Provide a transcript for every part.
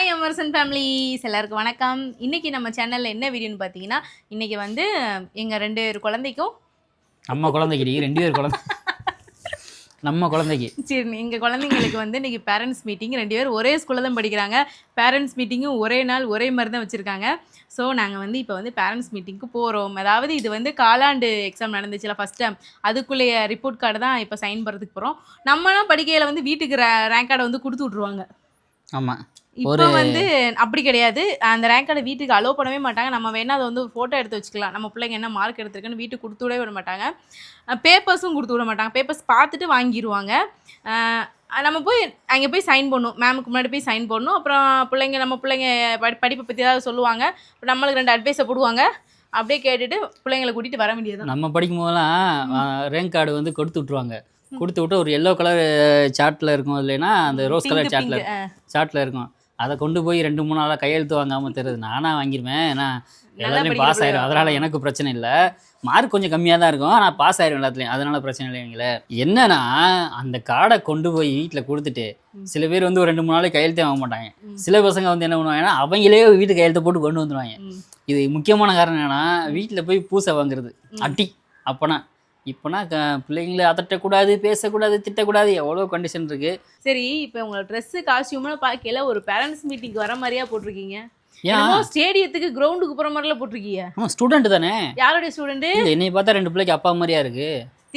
Hi Emerson families, எல்லாருக்கும் வணக்கம். இன்றைக்கி நம்ம சேனலில் என்ன வீடியோன்னு பார்த்தீங்கன்னா, இன்றைக்கி வந்து எங்கள் 2 குழந்தைக்கும் நம்ம குழந்தைக்கு 2 பேர் குழந்தை நம்ம குழந்தைக்கு சரி எங்கள் குழந்தைங்களுக்கு வந்து இன்றைக்கி பேரண்ட்ஸ் மீட்டிங். 2 பேர் ஒரே ஸ்கூலில் தான் படிக்கிறாங்க. பேரண்ட்ஸ் மீட்டிங்கும் ஒரே நாள் ஒரே மாதிரி தான் வச்சுருக்காங்க. ஸோ நாங்கள் வந்து இப்போ வந்து பேரண்ட்ஸ் மீட்டிங்க்கு போகிறோம். அதாவது இது வந்து காலாண்டு எக்ஸாம் நடந்துச்சுல ஃபஸ்ட் டைம், அதுக்குள்ளேயே ரிப்போர்ட் கார்டு தான் இப்போ சைன் பண்ணுறதுக்கு போகிறோம். நம்மளாம் படிக்கையில் வந்து வீட்டுக்கு ரேங்க் கார்டை வந்து கொடுத்து விட்ருவாங்க. ஆமாம், இப்போ வந்து அப்படி கிடையாது. அந்த ரேங்க் கார்டை வீட்டுக்கு அலோவ் பண்ணவே மாட்டாங்க. நம்ம வேணால் அதை வந்து ஃபோட்டோ எடுத்து வச்சுக்கலாம். நம்ம பிள்ளைங்க என்ன மார்க் எடுத்துருக்குன்னு வீட்டுக்கு கொடுத்து விடவே விட மாட்டாங்க. பேப்பர்ஸும் கொடுத்து விட மாட்டாங்க. பேப்பர்ஸ் பார்த்துட்டு வாங்கிடுவாங்க. நம்ம போய் அங்கே போய் சைன் பண்ணணும். மேமுக்கு முன்னாடி போய் சைன் பண்ணணும். அப்புறம் நம்ம பிள்ளைங்க படிப்பை பற்றி ஏதாவது சொல்லுவாங்க. நம்மளுக்கு 2 அட்வைஸை போடுவாங்க. அப்படியே கேட்டுட்டு பிள்ளைங்களை கூட்டிகிட்டு வர வேண்டியது. நம்ம படிக்கும் போதெல்லாம் ரேங்க் கார்டு வந்து கொடுத்து விட்ருவாங்க. கொடுத்து விட்டு ஒரு எல்லோ கலர் சார்ட்டில் இருக்கும், இல்லைன்னா அந்த ரோஸ் கலர் சார்ட்டில் இருக்கும். அதை கொண்டு போய் 2-3 நாளாக கையெழுத்து வாங்காமல் தருது. நானாக வாங்கிடுவேன், நான் எல்லாத்துலேயும் பாஸ் ஆயிடும். அதனால் எனக்கு பிரச்சனை இல்லை. மார்க் கொஞ்சம் கம்மியாக தான் இருக்கும், ஆனால் பாஸ் ஆயிடும் எல்லாத்துலேயும். அதனால் பிரச்சனை இல்லைங்களே. என்னன்னா அந்த கார்டை கொண்டு போய் வீட்டில் கொடுத்துட்டு சில பேர் வந்து ஒரு 2-3 நாளைக்கு கையெழுத்தே வாங்க மாட்டாங்க. சில பசங்க வந்து என்ன பண்ணுவாங்கன்னா அவங்களே வீட்டு கையெழுத்தை போட்டு கொண்டு வந்துடுவாங்க. இது முக்கியமான காரணம் என்னன்னா, வீட்டில் போய் பூசை வாங்குறது அட்டி. இப்போனா பிள்ளைங்களை அதட்டக்கூடாது, பேசக்கூடாது, திட்டக்கூடாது, எவ்வளோ கண்டிஷன் இருக்குது. சரி, இப்போ உங்களோட ட்ரெஸ்ஸு காஸ்டியூம்னு பார்க்கல ஒரு பேரண்ட்ஸ் மீட்டிங் வர மாதிரியா போட்டிருக்கீங்க. ஏன் ஸ்டேடியத்துக்கு கிரவுண்டுக்கு போகிற மாதிரிலாம் போட்டிருக்கீங்க? ஆமாம், ஸ்டூடெண்ட் தானே. யாருடைய ஸ்டூடெண்ட்? என்னை பார்த்தா 2 பிள்ளைக்கு அப்பா மாதிரியா இருக்கு.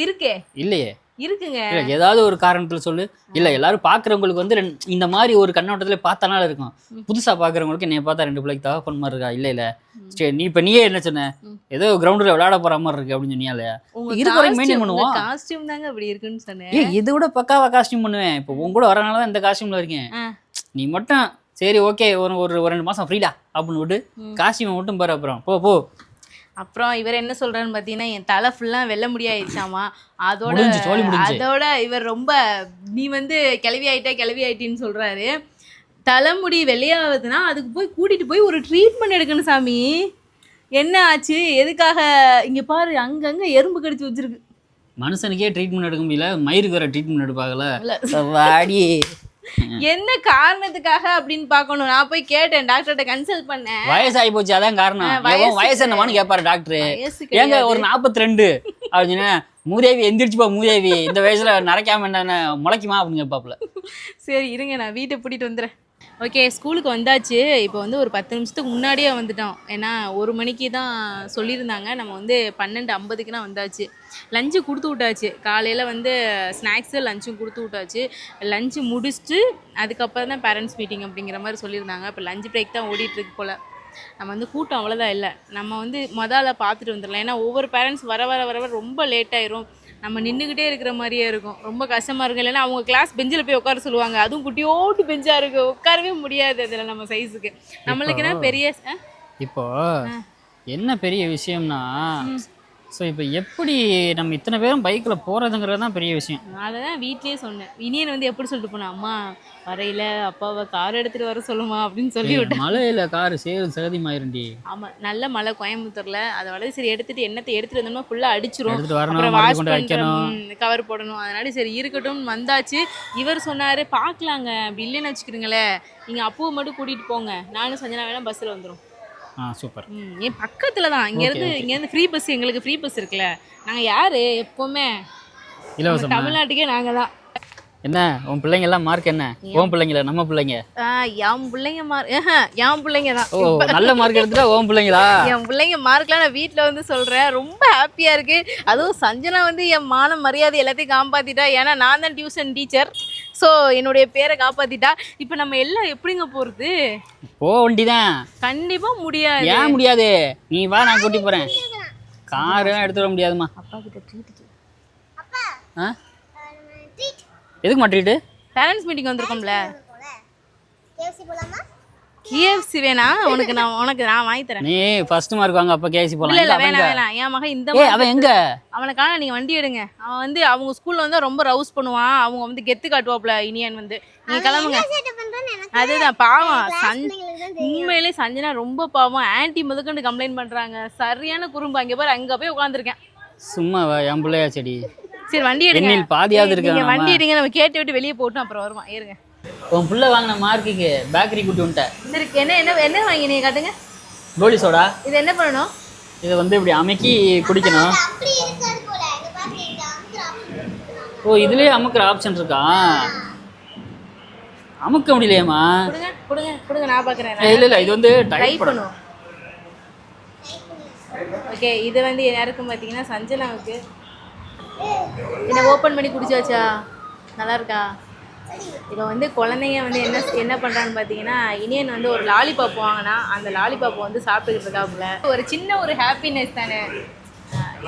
இருக்கே இல்லையே. இருக்குங்க. ஏதாவது ஒரு காரணத்தில் சொல்லு. இல்லை, எல்லாரும் பார்க்குறவங்களுக்கு வந்து இந்த மாதிரி ஒரு கண்ணோட்டத்தில் பார்த்தனால இருக்கும். புதுசாக பார்க்குறவங்களுக்கு என்னை பார்த்தா 2 பிள்ளைக்கு தகப்பன் மாதிரி இருக்கா? இல்லை சரி, நீயே என்ன சொன்ன? ஏதோ கிரவுண்டில் விளையாட போகிற மாதிரி இருக்கு அப்படின்னு சொன்னியா? இல்லையா, இது வரைக்கும் மெயின்டைன் பண்ணுவோம். காஸ்டியூம் தாங்க அப்படி இருக்குன்னு சொன்னேன். இது விட பக்காவா காஸ்டியூம் பண்ணுவேன். இப்போ உங்க கூட வரனால தான் இந்த காஸ்டியூமில் இருக்கேன். நீ மட்டும் சரி ஓகே, ஒரு 2 மாதம் ஃப்ரீடா அப்படின்னு விட்டு காஸ்டியூமை மட்டும் பாரு. அப்புறம் போ. அப்புறம் இவர் என்ன சொல்கிறாருன்னு பார்த்தீங்கன்னா, என் தலை ஃபுல்லாக வெள்ள முடியாயிடுச்சாமா. அதோட இவர் ரொம்ப நீ வந்து கிளவி ஆயிட்டின்னு சொல்கிறாரு. தலைமுடி வெள்ளையாகுதுன்னா அதுக்கு போய் கூட்டிகிட்டு போய் ஒரு ட்ரீட்மெண்ட் எடுக்கணும் சாமி. என்ன ஆச்சு, எதுக்காக? இங்கே பாரு, அங்கங்கே எறும்பு கடிச்சு வச்சிருக்கு. மனுஷனுக்கே ட்ரீட்மெண்ட் எடுக்க முடியல, மயிருக்கு வர ட்ரீட்மெண்ட் எடுப்பாங்கல்ல. வாடி என்ன காரணத்துக்காக அப்படின்னு பார்க்கணும். நான் போய் கேட்டேன், டாக்டர்கிட்ட கன்சல்ட் பண்ணேன். வயசாகி போச்சு, அதான் காரணம். வயசு என்னமான்னு கேட்பாரு டாக்டர். ஏங்க ஒரு 42 அப்படின்னு, மூதேவி எந்திரிச்சுப்பா மூதேவி, இந்த வயசுல நரைக்காம என்ன முளைக்குமா அப்படின்னு கேட்பாப்புல. சரி இருங்க, நான் வீட்டை பூட்டிட்டு வந்துடுறேன். ஓகே, ஸ்கூலுக்கு வந்தாச்சு. இப்போ வந்து ஒரு 10 நிமிஷத்துக்கு முன்னாடியே வந்துட்டோம். ஏன்னா 1 மணிக்கு தான் சொல்லியிருந்தாங்க. நம்ம வந்து 12:50க்குனா வந்தாச்சு. லஞ்சு கொடுத்து விட்டாச்சு. காலையில் வந்து ஸ்நாக்ஸு லஞ்சும் கொடுத்து விட்டாச்சு. லஞ்சு முடிச்சுட்டு அதுக்கப்புறம் தான் பேரண்ட்ஸ் மீட்டிங் அப்படிங்கிற மாதிரி சொல்லியிருந்தாங்க. இப்போ லஞ்சு பிரேக் தான் ஓடிட்டுருக்கு போல். நம்ம வந்து கூட்டம் அவ்வளோதான் இல்லை. நம்ம வந்து முதல்ல பார்த்துட்டு வந்துடலாம். ஏன்னா ஒவ்வொரு பேரண்ட்ஸ் வர ரொம்ப லேட் ஆயிரும். நம்ம நின்றுக்கிட்டே இருக்கிற மாதிரியே இருக்கும். ரொம்ப கஷ்டமாக இருக்கும். இல்லைன்னா அவங்க கிளாஸ் பெஞ்சில் போய் உட்கார சொல்லுவாங்க. அதுவும் குட்டியோட்டு பெஞ்சாக இருக்குது, உட்காரவே முடியாது அதில் நம்ம சைஸுக்கு. நம்மளுக்குன்னா பெரிய இப்போ என்ன பெரிய விஷயம்னா, ஸோ இப்போ எப்படி நம்ம இத்தனை பேரும் பைக்கில் போகிறதுங்கிறது தான் பெரிய விஷயம். அதை தான் வீட்லேயே சொன்னேன். இனியன் வந்து எப்படி சொல்லிட்டு போனேன், அம்மா வரையில அப்பாவை கார் எடுத்துகிட்டு வர சொல்லுமா அப்படின்னு சொல்லி விட்டேன். மழையில் கார் சகதிமாயிருண்டி. ஆமாம், நல்ல மழை கோயம்புத்தூரில். அதை வளர சரி எடுத்துகிட்டு எடுத்துகிட்டு வந்தோம்னா ஃபுல்லாக அடிச்சிரும். அப்புறம் வாஷ் பண்ணணும், கவர் போடணும். அதனால சரி இருக்கட்டும் வந்தாச்சு. இவர் சொன்னார் பார்க்கலாங்க, அப்படி இல்லைன்னு வச்சுக்கிறீங்களே, நீங்கள் அப்பூவை மட்டும் கூட்டிகிட்டு போங்க, நானும் சஞ்சனா வேணால் பஸ்ஸில் வந்துடும். சூப்பர். என் பக்கத்தில் தான். இங்கேருந்து ஃப்ரீ பஸ், எங்களுக்கு ஃப்ரீ பஸ் இருக்குல்ல. நாங்கள் யார் எப்போவுமே இலவசம், தமிழ்நாட்டுக்கே நாங்கள் தான். என்ன உன் பிள்ளைங்க எல்லாம் மார்க் என்ன? ஓம் பிள்ளைங்களா நம்ம பிள்ளைங்க? என் பிள்ளைங்க என் பிள்ளைங்க தான். ஓ, நல்ல மார்க் எடுத்துட்டா ஓம் பிள்ளைங்களா? என் பிள்ளைங்க மார்க்லாம் நான் வீட்டில் வந்து சொல்கிறேன். ரொம்ப ஹாப்பியாக இருக்குது. அதுவும் சஞ்சனா வந்து என் மான மரியாதை எல்லாத்தையும் காப்பாற்றிட்டா. ஏன்னா நான் தான் டியூஷன் டீச்சர். ஸோ என்னுடைய பேரை காப்பாற்றிட்டா. இப்போ நம்ம எல்லாம் எப்படிங்க போகிறது? போக வேண்டிதான். கண்டிப்பாக முடியாது. ஏன் முடியாது? நீ வா, நான் கூட்டி போகிறேன். காரெல்லாம் எடுத்துட முடியாதுமா. அப்பா கிட்ட ட்ரீட். எதுக்கு மாட்டிட்டு? Parents meeting வந்திருக்கோம்ல. KFC வேணா? உனக்கு நான் வாங்கி தரேன். நீ ஃபர்ஸ்ட் மார்க் வாங்க, அப்ப KFC போலாம். இல்ல வேணாம். என் மகன் இந்த அவன் எங்க? அவனுக்கான நீங்க வண்டி எடுங்க. அவன் வந்து அவங்க ஸ்கூல்ல வந்து ரொம்ப ரவுஸ் பண்ணுவான். அவங்க வந்து கெத்து காட்டுவாப்ல. இனியன் வந்து நீங்க கிளம்புங்க. அதுதான் பாவம். உண்மையிலே சஞ்சனா ரொம்ப பாவம். ஆன்டி முதற்கொண்டு கம்ப்ளைண்ட் பண்றாங்க. சரியான குறும்பு. அங்க பாரு, அங்க போய் உட்காந்துருக்கேன். சும்மா என் பிள்ளையா செடி. சரி வண்டி எடுங்க. பாதியாவது இருக்கு. வண்டி எடுங்க, நம்ம கேட்டு விட்டு வெளியே போட்டோம், அப்புறம் வருவான். ஏறுங்க. உன் புள்ள வாங்கின மார்க்குக்கு பேக்கரி கூட்டி வந்துட்டேன். சரி என்ன என்ன என்ன வாங்கினீங்க காட்டுங்க. கோலி சோடா. இது என்ன பண்ணணும்? இதை வந்து இப்படி அமைக்கி குடிக்கணும். ஓ இதுலேயே அமுக்கிற ஆப்ஷன் இருக்கா? அமுக்க முடியலையேம்மா. கொடுங்க கொடுங்க கொடுங்க, நான் பார்க்குறேன். இல்லை இது வந்து ட்ரை பண்ணும். ஓகே இது வந்து யாருக்கும் பார்த்தீங்கன்னா சஞ்சனாவுக்கு. என்ன ஓப்பன் பண்ணி குடிச்சாச்சா? நல்லா இருக்கா? இப்போ வந்து குழந்தைங்க வந்து என்ன என்ன பண்ணுறான்னு பார்த்தீங்கன்னா, இனியன் வந்து ஒரு லாலிபாப் வாங்கினா அந்த லாலிபாப்பை வந்து சாப்பிட்டுக்கிட்டு இருக்காப்புல. ஒரு சின்ன ஒரு ஹாப்பினஸ் தானே.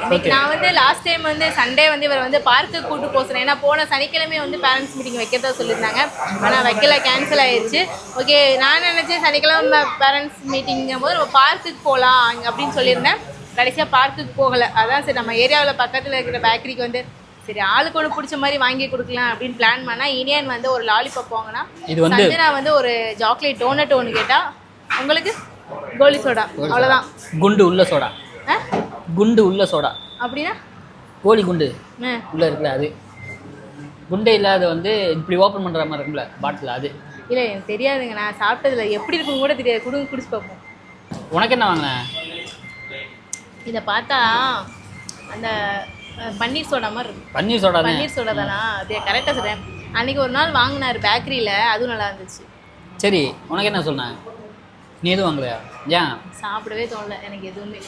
இன்னைக்கு நான் வந்து லாஸ்ட் டைம் வந்து சண்டே வந்து இவர் வந்து பார்க்கு கூட்டு போகிறேன். ஏன்னா போன சனிக்கிழமை வந்து பேரண்ட்ஸ் மீட்டிங் வைக்கிறதா சொல்லியிருந்தாங்க. ஆனால் வைக்கல, கேன்சல் ஆயிடுச்சு. ஓகே நான் நினச்சேன் சனிக்கிழமை பேரண்ட்ஸ் மீட்டிங்கும் போது நம்ம பார்க்குக்கு போகலாம் அப்படின்னு சொல்லியிருந்தேன். கடைசியாக பார்க்குக்கு போகலை. அதான் சரி நம்ம ஏரியாவில் பக்கத்தில் இருக்கிற பேக்கரிக்கு வந்து சரி ஆளுக்கு ஒன்று பிடிச்ச மாதிரி வாங்கி கொடுக்கலாம் அப்படின்னு பிளான் பண்ணால் இனியன் வந்து ஒரு லாலிபாப் வாங்கினா, சஞ்சனா வந்து ஒரு சாக்லேட் டோனட் ஒன்று கேட்டால், உங்களுக்கு கோலி சோடா. அவ்வளோதான். குண்டு உள்ள சோடா. குண்டு உள்ள சோடா அப்படின்னா கோழி குண்டு உள்ள இருக்குல்ல அது. குண்டே இல்லாத வந்து இப்படி ஓப்பன் பண்ணுற மாதிரி இருக்குல்ல பாட்டில் அது. இல்லை எனக்கு தெரியாதுங்க, நான் சாப்பிட்டதில்ல, எப்படி இருக்குன்னு கூட தெரியாது. கொடுங்க குடிச்சு பார்ப்போம். உனக்கு என்ன வாங்கின? இதை பார்த்தா அந்த பன்னீர் சோடா மாதிரி இருக்கும். பன்னீர் சோடா. பன்னீர் சோடா தானா? அது கரெக்டாக சொல்கிறேன். அன்றைக்கி ஒரு நாள் வாங்கினார் பேக்கரியில், அதுவும் நல்லா இருந்துச்சு. சரி உனக்கு என்ன சொன்னேன்? நீ எதுவும் வாங்கலையா? ஏன்? சாப்பிடவே தோணல எனக்கு எதுவுமே.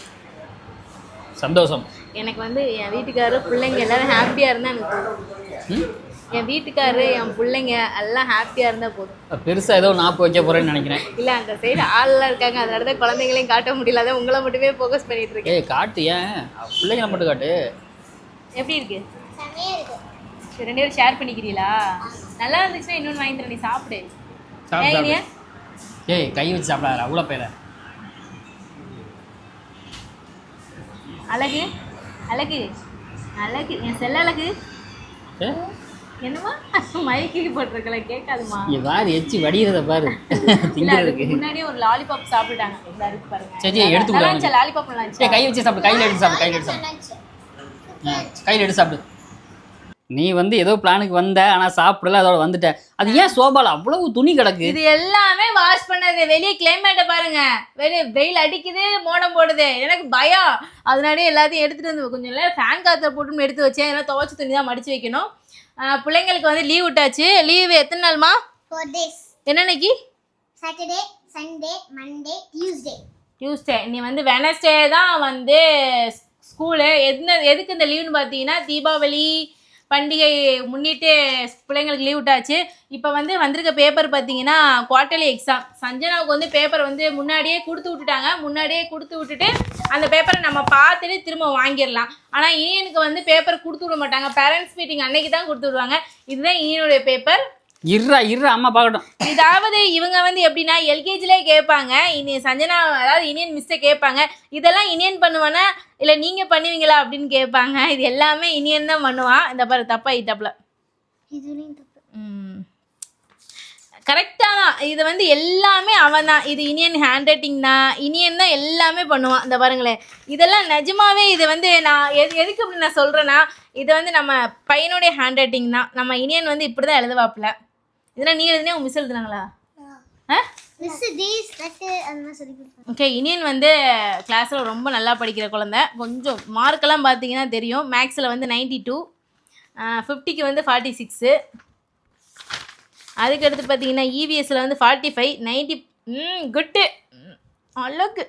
சந்தோஷம். எனக்கு வந்து என் வீட்டுக்காரரு பிள்ளைங்க எல்லோரும் ஹாப்பியாக இருந்தால் எனக்கு போதும். என் வீட்டுக்காரரு என் பிள்ளைங்க எல்லாம் ஹாப்பியாக இருந்தால் போதும். பெருசாக ஏதோ நாப்பு வைக்க போகிறேன்னு நினைக்கிறேன். இல்லை அந்த சைடு ஆள்லாம் இருக்காங்க, அதனால தான் குழந்தைங்களையும் காட்ட முடியல. அதான் உங்களை மட்டுமே ஃபோக்கஸ் பண்ணிட்டு இருக்கேன். ஏய் காட்டு, ஏன் பிள்ளைங்களை மட்டும் காட்டு. எப்படி இருக்கு? சரி 2 பேரும் ஷேர் பண்ணிக்கிறீங்களா? நல்லா இருந்துச்சுன்னா இன்னொன்று வாங்கி தரேன், நீ சாப்பிடு. ஏய் கை வச்சு சாப்பிடாத அவ்வளோ பேர. அழகு அழகு அழகு என் செல்ல அழகு. என்னமா மைக்கு போட்டிருக்கல கேட்காதுமா. வாரி எச்சி வடிகிறத பாரு. திங்கிறதுக்கு முன்னாடியே ஒரு லாலிபாப் சாப்பிட்டாங்க. இந்த இருக்கு பாருங்க. சரி எடுத்து லாலிபாப் நல்லா இருந்துச்சு. கை வச்சு சாப்பிடு. கையில் எடுத்து சாப்பிடு. கையில் எடுத்து சாப்பிடு. கையில் எடுத்து சாப்பிடு. நீ வந்து ஏதோ பிளானுக்கு வந்த ஆனால் சாப்பிடல, அதோட வந்துட்ட. அது ஏன் சோபால அவ்வளவு துணி கிடக்கு? இது எல்லாமே வாஷ் பண்ணது. வெளியே கிளைமேட்டை பாருங்க, வெளியே வெயில் அடிக்குது, மோடம் போடுது, எனக்கு பயம். அதனாலே எல்லாத்தையும் எடுத்துகிட்டு வந்து கொஞ்சம் நேரம் ஃபேன் காற்றை போட்டுன்னு எடுத்து வச்சேன். ஏன்னா துவைச்சி துணி தான் மடித்து வைக்கணும். பிள்ளைங்களுக்கு வந்து லீவ் விட்டாச்சு. லீவு எத்தனை நாள்மா? 4 days. என்னன்னைக்கு? Saturday, Sunday, Monday, Tuesday. நீ வந்து வெனஸ்டே தான் வந்து ஸ்கூலு. எதுக்கு இந்த லீவுன்னு பார்த்தீங்கன்னா, தீபாவளி பண்டிகை முன்னிட்டு பிள்ளைங்களுக்கு லீவ் விட்டாச்சு. இப்போ வந்து வந்திருக்க பேப்பர் பார்த்தீங்கன்னா குவார்ட்டர்லி எக்ஸாம். சஞ்சனாவுக்கு வந்து பேப்பர் வந்து முன்னாடியே கொடுத்து விட்டுட்டாங்க. முன்னாடியே கொடுத்து விட்டுட்டு அந்த பேப்பரை நம்ம பார்த்துட்டு திரும்ப வாங்கிடலாம். ஆனால் இனியனுக்கு வந்து பேப்பர் கொடுத்து விட மாட்டாங்க. பேரண்ட்ஸ் மீட்டிங் அன்னைக்கு தான் கொடுத்து விடுவாங்க. இதுதான் இனியனுடைய பேப்பர். இருறா அம்மா பார்க்கட்டும். இதாவது இவங்க வந்து எப்படின்னா எல்கேஜிலே கேட்பாங்க. சஞ்சனா அதாவது இனியன் மிஸ்ஸை கேட்பாங்க, இதெல்லாம் இனியன் பண்ணுவானா இல்லை நீங்கள் பண்ணுவீங்களா அப்படின்னு கேட்பாங்க. இது எல்லாமே இனியன் தான் பண்ணுவான். இந்த பாரு தப்பா ஈட்டாப்ல. கரெக்டாக தான். இது வந்து எல்லாமே அவன் தான். இது இனியன் ஹேண்ட் ரைட்டிங் தான். இனியன் தான் எல்லாமே பண்ணுவான். இந்த பாருங்களேன், இதெல்லாம் நிஜமாவே. இது வந்து நான் எதுக்கு அப்படி நான் சொல்கிறேன்னா, இது வந்து நம்ம பையனுடைய ஹேண்ட் ரைட்டிங் தான். நம்ம இனியன் வந்து இப்படி தான் எழுதுவாப்புல. இதெல்லாம் நீ எழுதுனே உங்க மிஸ் எழுதுனாங்களா? ஓகே. இனியன் வந்து கிளாஸில் ரொம்ப நல்லா படிக்கிற குழந்தை. கொஞ்சம் மார்க்கெல்லாம் பார்த்தீங்கன்னா தெரியும். மேக்ஸில் வந்து 92, 50க்கு வந்து 46. அதுக்கடுத்து பார்த்தீங்கன்னா இவிஎஸ்சில் வந்து 45, 90. குட்டு அழகு.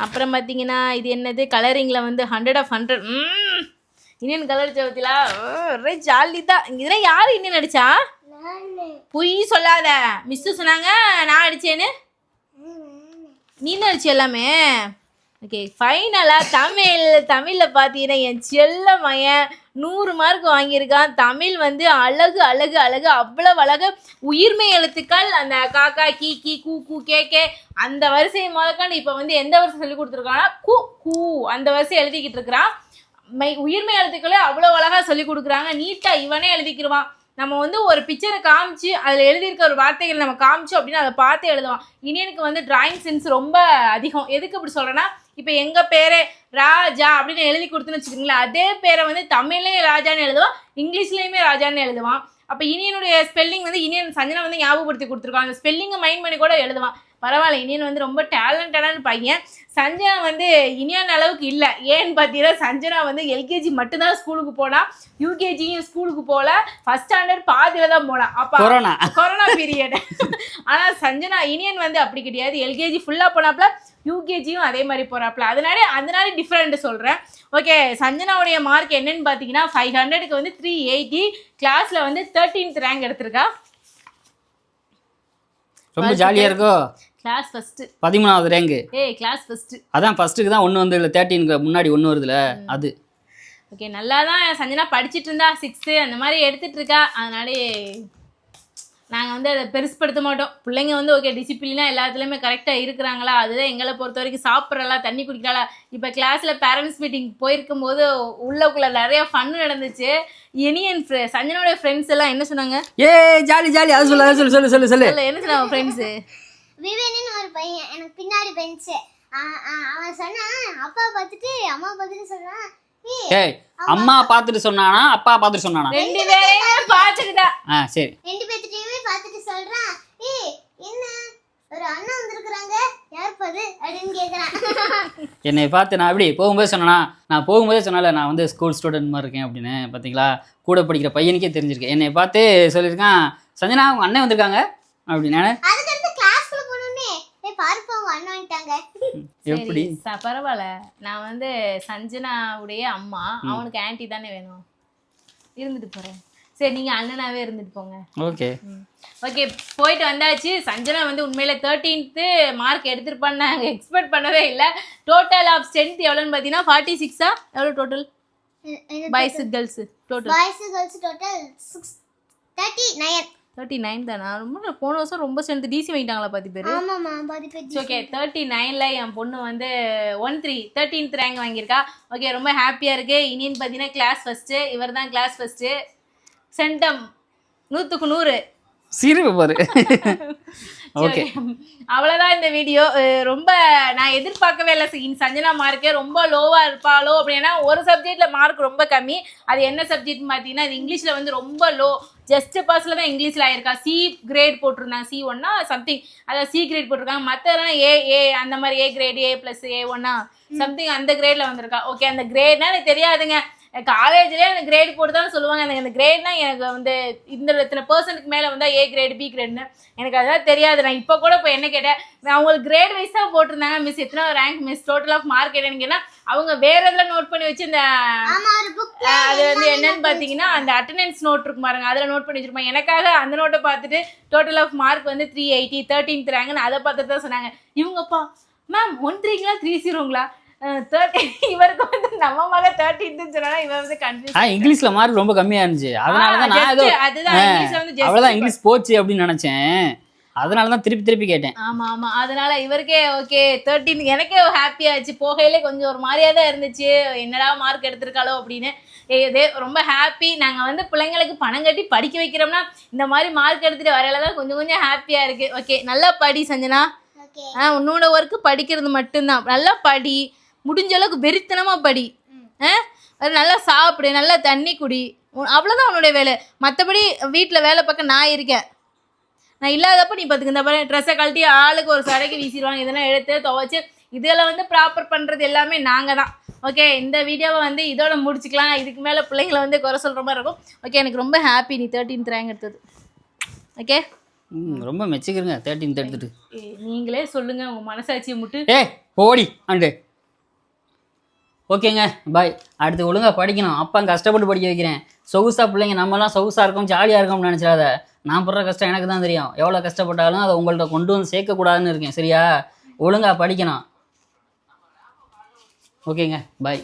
அப்புறம் பார்த்தீங்கன்னா இது என்னது, கலரிங்கில் வந்து 100 of 100. இனியன் கலர் சவத்திலா ஒரே ஜாலி தான். இதெல்லாம் யார் இனியன் அடிச்சா? பொய் சொல்லாத. மிஸ்ஸு சொன்னாங்க நான் அடித்தேன்னு. நீ தான் அடிச்சு எல்லாமே. ஓகே ஃபைனலாக தமிழில் பார்த்தீங்கன்னா என் செல்ல மையன் 100 மார்க் வாங்கியிருக்கான். தமிழ் வந்து அழகு அழகு அழகு, அவ்வளவு அழகு. உயிர்மை எழுத்துக்கள் அந்த காக்கா கீ கீ கூ கூ கே கே அந்த வரிசையை முதற்காண்டு இப்போ வந்து எந்த வரிசை சொல்லி கொடுத்துருக்காங்கன்னா கூ கூ அந்த வரிசை எழுதிக்கிட்டு இருக்கிறான். உயிர்மை எழுத்துக்களே அவ்வளோ அழகாக சொல்லி கொடுக்குறாங்க. நீட்டாக இவனே எழுதிக்கிடுவான். நம்ம வந்து ஒரு பிக்சரை காமிச்சு அதில் எழுதியிருக்க ஒரு வார்த்தைகள் நம்ம காமிச்சோம் அப்படின்னா அதை பார்த்து எழுதுவான். இனியனுக்கு வந்து டிராயிங் சென்ஸ் ரொம்ப அதிகம். எதுக்கு இப்படி சொல்கிறேன்னா, இப்போ எங்கள் பேரே ராஜா அப்படின்னு எழுதி கொடுத்துன்னு வச்சுக்கோங்களேன், அதே பேரை வந்து தமிழ்லேயும் ராஜான்னு எழுதுவான், இங்கிலீஷ்லேயுமே ராஜான்னு எழுதுவான். அப்போ இனியனுடைய ஸ்பெல்லிங் வந்து இனியன் சஞ்சனா வந்து ஞாபகப்படுத்தி கொடுத்துருக்கான். அந்த ஸ்பெல்லிங்கை மைண்ட் பண்ணி கூட எழுதுவான். பரவாயில்ல, இனியன் வந்து ரொம்ப டேலண்டடான பையன். சஞ்சனா வந்து இனியான அளவுக்கு இல்லை. ஏன்னு பார்த்தீங்கன்னா சஞ்சனா வந்து எல்கேஜி மட்டும்தான் ஸ்கூலுக்கு போனா, யூகேஜியும் ஸ்கூலுக்கு போகல, ஃபர்ஸ்ட் ஸ்டாண்டர்ட் பாதியில தான் போனான். அப்போ கொரோனா பீரியட். ஆனால் சஞ்சனா இனியன் வந்து அப்படி கிடையாது, எல்கேஜி ஃபுல்லாக போனாப்புல, யூகேஜியும் அதே மாதிரி போகிறாப்புல. அதனால டிஃப்ரெண்ட் சொல்கிறேன். ஓகே, சஞ்சனாவுடைய மார்க் என்னன்னு பார்த்தீங்கன்னா 500க்கு வந்து 380, கிளாஸில் வந்து 13th ரேங்க் எடுத்திருக்கா. ரொம்ப ஜாலியாக இருக்கோ. கிளாஸ் ஃபர்ஸ்ட் 13வது ரேங்கு. Class first. அதான் ஃபர்ஸ்ட்டுக்கு தான் ஒன்று வந்து இல்லை, 13க்கு முன்னாடி ஒன்று வருதுல அது. ஓகே, நல்லா தான் சஞ்சனா படிச்சுட்டு இருந்தா, 6th அந்த மாதிரி எடுத்துட்டு இருக்கா. அதனாலே நாங்கள் வந்து அதை பெருசுப்படுத்த மாட்டோம். பிள்ளைங்க வந்து ஓகே டிசிப்ளினாக எல்லாத்துலேயுமே கரெக்டாக இருக்கிறாங்களா, அதுதான் எங்களை பொறுத்த வரைக்கும். சாப்பிட்றலாம், தண்ணி குடிக்கிறாளா. இப்போ கிளாஸில் பேரண்ட்ஸ் மீட்டிங் போயிருக்கும் போது உள்ளக்குள்ளே நிறைய ஃபன்னு நடந்துச்சு. இனியன் சஞ்சனோட ஃப்ரெண்ட்ஸ் எல்லாம் என்ன சொன்னாங்க? ஜாலி ஜாலி, அது சொல்லு. என்ன சொன்னாங்க ஃப்ரெண்ட்ஸு? விவேன்னு ஒரு பையன் எனக்கு பின்னாடி பெஞ்சு, அவன் சொன்னான் அப்பா பார்த்துட்டு அம்மா பார்த்துட்டு சொல்றான், அம்மா பார்த்துட்டு சொன்னானா அப்பா பார்த்துட்டு சொன்னானா? ரெண்டு பேரையுமே பார்த்துக்கிட்டா. சரி, ரெண்டு பேர்த்தையுமே பார்த்துட்டு சொல்றான், என்ன ஒரு அண்ணா வந்திருக்கிறாங்க, யார் பாது அப்படின்னு கேட்குறான். என்னை பார்த்து நான் எப்படி போகும்போது சொன்னேன்னா, நான் போகும்போதே சொன்னால நான் வந்து ஸ்கூல் ஸ்டூடெண்ட் மாதிரி இருக்கேன் அப்படின்னு. பார்த்தீங்களா, கூட படிக்கிற பையனுக்கே தெரிஞ்சிருக்கு. என்னை பார்த்து சொல்லியிருக்கான், சஞ்சனா அவங்க அண்ணன் வந்திருக்காங்க அப்படின்னு. அதுக்கடுத்து கிளாஸ்க்குள்ள போனோடனே பாருப்பா அவங்க அண்ணன் வந்துட்டாங்க. எப்படி? பரவாயில்ல, நான் வந்து சஞ்சனாவுடைய அம்மா, அவனுக்கு ஆன்ட்டி தானே வேணும், இருந்துட்டு போகிறேன். சரி, நீங்கள் அண்ணனாவே இருந்துட்டு போங்க. ஓகே ஓகே, போயிட்டு வந்தாச்சு. சஞ்சனா வந்து உண்மையில 13th மார்க் எடுத்துருப்பான்னு நாங்கள் எக்ஸ்பெக்ட் பண்ணவே இல்லை. டோட்டல் ஆஃப் ஸ்ட்ரென்த் எவ்வளோன்னு பார்த்தீங்கன்னா 46 எவ்வளோ total? Boys girls total? Boys girls total 39 தானா? ரொம்ப போன வருஷம் ரொம்ப ஸ்ட்ரென்த் டிசி வாங்கிட்டாங்களா பாதி பேர்? ஆமாம்மா, பாதி பேர். ஓகே, 39ல் என் பொண்ணு வந்து 13th ரேங்க் வாங்கியிருக்கா. ஓகே, ரொம்ப ஹாப்பியாக இருக்குது. இனின்னு பார்த்தீங்கன்னா கிளாஸ் ஃபஸ்ட்டு, இவர் தான் கிளாஸ் ஃபஸ்ட்டு. சென்டம் 100க்கு 100 சிரிப்பு பாரு. ஓகே, அவ்வளோதான் இந்த வீடியோ. ரொம்ப நான் எதிர்பார்க்கவே இல்லை சஞ்சனா மார்க்கே ரொம்ப லோவாக இருப்பாளோ அப்படின்னா. ஒரு சப்ஜெக்டில் மார்க் ரொம்ப கம்மி. அது என்ன சப்ஜெக்ட்னு பார்த்தீங்கன்னா, அது இங்கிலீஷில் வந்து ரொம்ப லோ, ஜஸ்ட் பாஸில் தான் இங்கிலீஷில் ஆயிருக்கா. சி கிரேட் போட்டிருந்தாங்க, C1 சம்திங், அதாவது சி கிரேட் போட்டிருக்காங்க. மற்றெல்லாம் ஏ அந்த மாதிரி ஏ கிரேட், A+, A1 சம்திங் அந்த கிரேடில் வந்திருக்கா. ஓகே, அந்த கிரேட்னா எனக்கு தெரியாதுங்க. காலேஜ்லேயே எனக்கு கிரேட் போட்டு தான் சொல்லுவாங்க. எனக்கு அந்த கிரேட்னா எனக்கு வந்து இத்தனை பர்சன்ட்டுக்கு மேலே வந்தால் A கிரேடு B கிரேட்னு எனக்கு அதெல்லாம் தெரியாது. நான் இப்போ கூட இப்போ என்ன கேட்டேன், அவங்களுக்கு கிரேட் வைஸ் தான் போட்டிருந்தாங்க. மிஸ் எத்தனை rank miss, total of mark என்னன்னு கேட்டால் அவங்க வேற எதில் நோட் பண்ணி வச்சு இந்த அது வந்து என்னன்னு பார்த்தீங்கன்னா அந்த அட்டண்டன்ஸ் நோட் இருக்கும் பாருங்க, அதில் நோட் பண்ணி வச்சிருப்பாங்க. எனக்காக அந்த நோட்டை பார்த்துட்டு டோட்டல் ஆஃப் மார்க் வந்து 380, 13th ரேங்க்னு அதை பார்த்துட்டு தான் சொன்னாங்க. இவங்கப்பா மேம் 13ங்களா 30ங்களா 30, இவருக்கு வந்து நம்ம மக 13th சொன்னா இவன் வந்து கன்ஃபியூஸ். இங்கிலீஷ்ல மார்க் ரொம்ப கம்மியா இருந்துச்சு, அதனால தான் நான் அவ்வளவுதான் இங்கிலீஷ் போச்சு அப்படின்னு நினைச்சேன். அதனால தான் திருப்பி கேட்டேன். ஆமா, அதனால இவருக்கே ஓகே 13 எனக்கே ஹாப்பி ஆச்சு. போகையிலே கொஞ்சம் ஒரு மாதிரியா தான் இருந்துச்சு, என்னடா மார்க் எடுத்திருக்காளோ அப்படின்னு. ரொம்ப ஹாப்பி. நாங்கள் வந்து பிள்ளைங்களுக்கு பணம் கட்டி படிக்க வைக்கிறோம்னா இந்த மாதிரி மார்க் எடுத்துட்டு வரையில தான் கொஞ்சம் ஹாப்பியா இருக்கு. ஓகே, நல்லா படி சஞ்சனா. உன்னோட ஒர்க்கு படிக்கிறது மட்டும்தான். நல்லா படி, முடிஞ்ச அளவுக்கு வெறித்தனமாக படி, நல்லா சாப்பிடு, நல்லா தண்ணி குடி, அவ்வளோதான் உன்னுடைய வேலை. மற்றபடி வீட்டில் வேலை பார்க்க நான் இருக்கேன். நான் இல்லாதப்ப நீ பார்த்துக்க. இந்த மாதிரி ட்ரெஸ்ஸை கழட்டி ஆளுக்கு ஒரு சடைக்கு வீசிடுவாங்க, இதெல்லாம் எடுத்து துவைச்சு இதெல்லாம் வந்து ப்ராப்பர் பண்ணுறது எல்லாமே நாங்கள் தான். ஓகே, இந்த வீடியோவை வந்து இதோட முடிச்சுக்கலாம். இதுக்கு மேலே பிள்ளைங்களை வந்து குறை சொல்கிற மாதிரி இருக்கும். ஓகே, எனக்கு ரொம்ப ஹாப்பி நீ 13th ரேங்க் எடுத்தது. ஓகே, ரொம்ப மெச்சிக்கிறங்க 13th எடுத்துட்டு. நீங்களே சொல்லுங்க உங்க மனசாட்சியை முட்டு. போடி அண்டு. ஓகேங்க, பாய். அடுத்து ஒழுங்காக படிக்கணும். அப்பா கஷ்டப்பட்டு படிக்க வைக்கிறேன். சொகுசா பிள்ளைங்க நம்மலாம் சொகுசாக இருக்கோம், ஜாலியாக இருக்கோம்னு நினச்சிடாத. நான் படுற கஷ்டம் எனக்கு தான் தெரியும். எவ்வளோ கஷ்டப்பட்டாலும் அதை உங்கள்கிட்ட கொண்டு வந்து சேர்க்கக்கூடாதுன்னு இருக்கேன். சரியா? ஒழுங்காக படிக்கணும். ஓகேங்க, பாய்.